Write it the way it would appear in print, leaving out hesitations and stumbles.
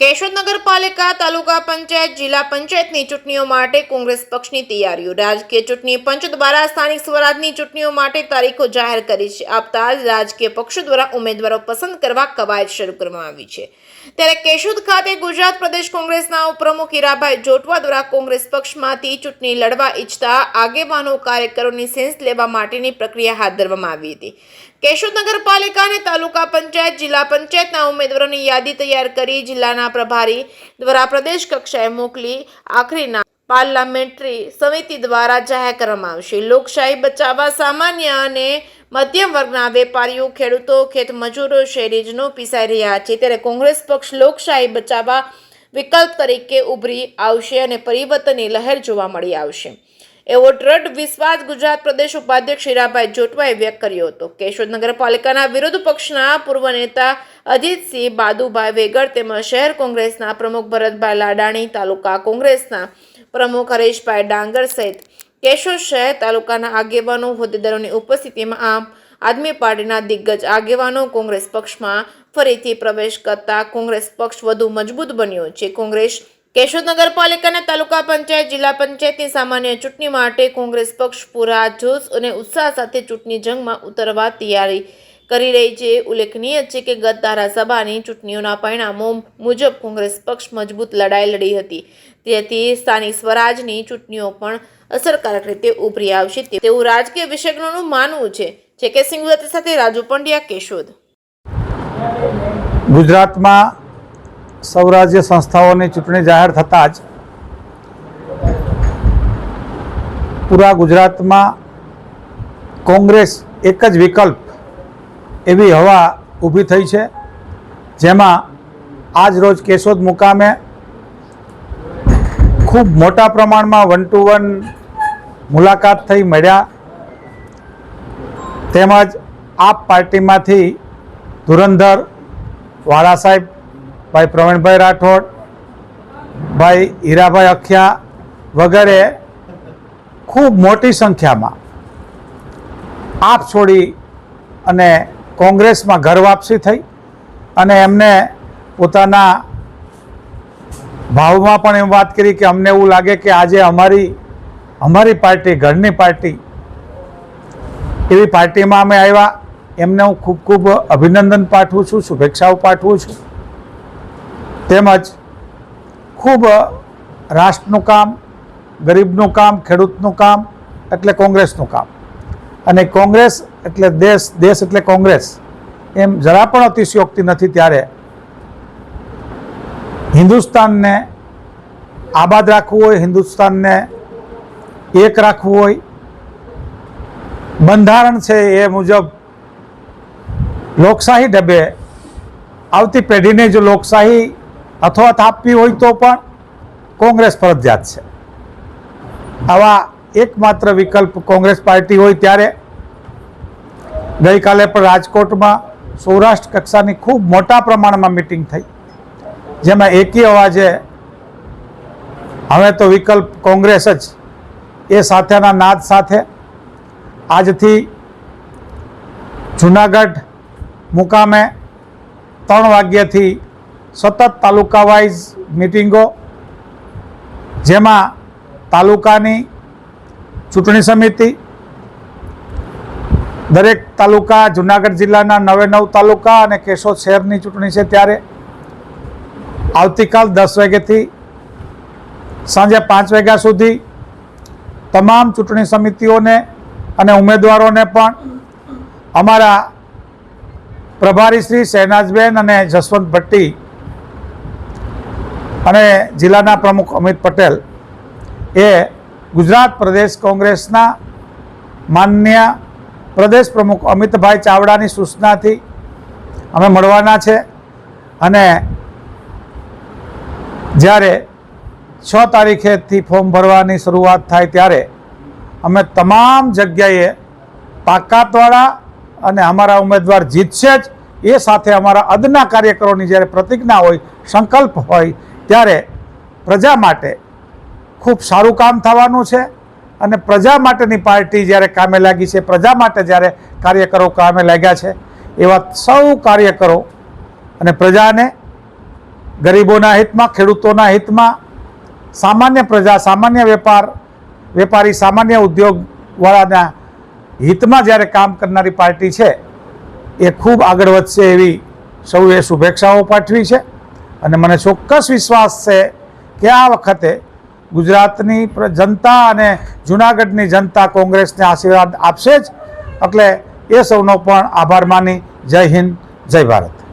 કેશોદ નગરપાલિકા, તાલુકા પંચાયત, જિલ્લા પંચાયતની ચૂંટણીઓ માટે કોંગ્રેસ પક્ષની તૈયારીઓ. રાજકીય ચૂંટણી પંચ દ્વારા સ્થાનિક સ્વરાજની ચૂંટણીઓ માટે તારીખો જાહેર કરી છે. આપતા જ રાજકીય પક્ષો દ્વારા ઉમેદવારો પસંદ કરવા કવાયત શરૂ કરવામાં આવી છે. ત્યારે કેશોદ ખાતે ગુજરાત પ્રદેશ કોંગ્રેસના ઉપપ્રમુખ હીરાભાઈ જોટવા દ્વારા કોંગ્રેસ પક્ષમાંથી ચૂંટણી લડવા ઈચ્છતા આગેવાનો કાર્યકરોની સેન્સ લેવા માટેની પ્રક્રિયા હાથ ધરવામાં આવી હતી. કેશોદ નગરપાલિકા અને તાલુકા પંચાયત, જિલ્લા પંચાયતના ઉમેદવારોની યાદી તૈયાર કરી જિલ્લાના પ્રભારી દ્વારા પ્રદેશ કક્ષાએ મોકલી આખરીના પાર્લામેન્ટરી સમિતિ દ્વારા જાહેર કરવામાં આવશે. લોકશાહી બચાવવા સામાન્ય અને મધ્યમ વર્ગના વેપારીઓ, ખેડૂતો, ખેતમજૂરો, શહેરીજનો પીસાઈ રહ્યા છે. ત્યારે કોંગ્રેસ પક્ષ લોકશાહી બચાવવા વિકલ્પ તરીકે ઉભરી આવશે અને પરિવર્તનની લહેર જોવા મળી આવશે એવો દ્રઢ વિશ્વાસ ગુજરાત પ્રદેશ ઉપાધ્યક્ષ હીરાભાઈ જોટવાએ વ્યક્ત કર્યો હતો. કેશોદ નગરપાલિકાના વિરોધ પક્ષના પૂર્વ નેતા અજીતસિંહ બાદુભાઈ વેગડ તેમજ શહેર કોંગ્રેસના પ્રમુખ ભરતભાઈ લાડાણી, તાલુકા કોંગ્રેસના પ્રમુખ હરેશભાઈ ડાંગર સહિત કેશોદ શહેર તાલુકાના આગેવાનો, હોદ્દેદારોની ઉપસ્થિતિમાં આમ આદમી પાર્ટીના દિગ્ગજ આગેવાનો કોંગ્રેસ પક્ષમાં ફરીથી પ્રવેશ કરતા કોંગ્રેસ પક્ષ વધુ મજબૂત બન્યો છે. કોંગ્રેસ કેશોદ નગરપાલિકા અને તાલુકા પંચાયત, જિલ્લા પંચાયતની સામાન્ય ચૂંટણી માટે કોંગ્રેસ પક્ષ પૂરા જોશ અને ઉત્સાહ સાથે ચૂંટણી જંગમાં ઉતરવા તૈયારી કરી રહી છે. ઉલ્લેખનીય છે કે ગત ધારાસભાની ચૂંટણીઓના પરિણામો મુજબ કોંગ્રેસ પક્ષ મજબૂત લડાઈ લડી હતી. તેથી સ્થાનિક સ્વરાજની ચૂંટણીઓ પણ અસરકારક રીતે ઉભરી આવશે તેવું રાજકીય વિશેષજ્ઞોનું માનવું છે. કે સિંગવત સાથે રાજુ પંડ્યા, કેશોદ. ગુજરાતમાં સૌરાજ્ય સંસ્થાઓની ચૂંટણી જાહેર થતાં જ પૂરા ગુજરાતમાં કોંગ્રેસ એક જ વિકલ્પ એવી હવા ઊભી થઈ છે, જેમાં આજ રોજ કેશોદ મુકામે ખૂબ મોટા પ્રમાણમાં 1 to 1 મુલાકાત થઈ મળ્યા. તેમજ આપ પાર્ટીમાંથી ધુરંધર વાળા સાહેબ, ભાઈ પ્રવીણભાઈ રાઠોડ, ભાઈ હીરાભાઈ અખિયા વગેરે ખૂબ મોટી સંખ્યામાં આપ છોડી અને કોંગ્રેસમાં ઘર વાપસી થઈ અને એમને પોતાના ભાવમાં પણ એમ વાત કરી કે અમને એવું લાગે કે આજે અમારી પાર્ટી, ઘરની પાર્ટી એવી પાર્ટીમાં અમે આવ્યા. એમને હું ખૂબ ખૂબ અભિનંદન પાઠવું છું, શુભેચ્છાઓ પાઠવું છું. તેમજ ખૂબ રાષ્ટ્રનું કામ, ગરીબનું કામ, ખેડૂતનું કામ એટલે કોંગ્રેસનું કામ, અને કોંગ્રેસ એટલે દેશ, દેશ એટલે કોંગ્રેસ એમ જરા પણ અતિશયોક્તિ નથી. ત્યારે હિન્દુસ્તાનને આબાદ રાખવું હોય, હિન્દુસ્તાનને એક રાખવું હોય, બંધારણ છે એ મુજબ લોકશાહી ઢબે આવતી પેઢીને જો લોકશાહી અથવાત આપવી હોય તો પણ કોંગ્રેસ ફરજિયાત છે. આવા એકમાત્ર વિકલ્પ કોંગ્રેસ પાર્ટી હોય. ત્યારે ગઈકાલે પણ રાજકોટમાં સૌરાષ્ટ્ર કક્ષાની ખૂબ મોટા પ્રમાણમાં મિટિંગ થઈ, જેમાં એકી અવાજે હવે તો વિકલ્પ કોંગ્રેસ જ એ સાથેના નાદ સાથે આજથી જુનાગઢ મુકામે 3 વાગ્યાથી સતત તાલુકા વાઇઝ મિટિંગો, જેમાં તાલુકાની ચૂંટણી સમિતિ, દરેક તાલુકા, જુનાગઢ જિલ્લાના 9 તાલુકા અને કેશોદ શહેરની ચૂંટણી છે. ત્યારે આવતીકાલ 10 વાગ્યાથી સાંજે 5 વાગ્યા સુધી તમામ ચૂંટણી સમિતિઓને અને ઉમેદવારોને પણ અમારા પ્રભારી શ્રી શહેનાજબેન અને જસવંત ભટ્ટી અને જિલ્લાના પ્રમુખ અમિત પટેલ એ ગુજરાત પ્રદેશ કોંગ્રેસના માનનીય પ્રદેશ પ્રમુખ અમિતભાઈ ચાવડાની સૂચનાથી અમે મળવાના છે. અને જ્યારે 6 તારીખેથી ફોર્મ ભરવાની શરૂઆત થાય ત્યારે અમે તમામ જગ્યાએ તાકાતવાળા અને અમારા ઉમેદવાર જીતશે જ એ સાથે અમારા અદના કાર્યકરોની જ્યારે પ્રતિજ્ઞા હોય, સંકલ્પ હોય, ત્યારે પ્રજા માટે ખૂબ સારું કામ થવાનું છે. અને પ્રજા માટેની પાર્ટી જ્યારે કામે લાગી છે, પ્રજા માટે જ્યારે કાર્યકરો કામે લાગ્યા છે, એવા સૌ કાર્યકરો અને પ્રજાને ગરીબોના હિતમાં, ખેડૂતોના હિતમાં, સામાન્ય પ્રજા, સામાન્ય વેપારી, સામાન્ય ઉદ્યોગવાળાના હિતમાં જ્યારે કામ કરનારી પાર્ટી છે એ ખૂબ આગળ વધશે એવી સૌએ શુભેચ્છાઓ પાઠવી છે. અને મને ચોક્કસ વિશ્વાસ છે કે આ વખતે ગુજરાતની જનતા અને જૂનાગઢની જનતા કોંગ્રેસને આશીર્વાદ આપશે જ. એટલે એ સૌનો પણ આભાર માની જય હિન્દ, જય ભારત.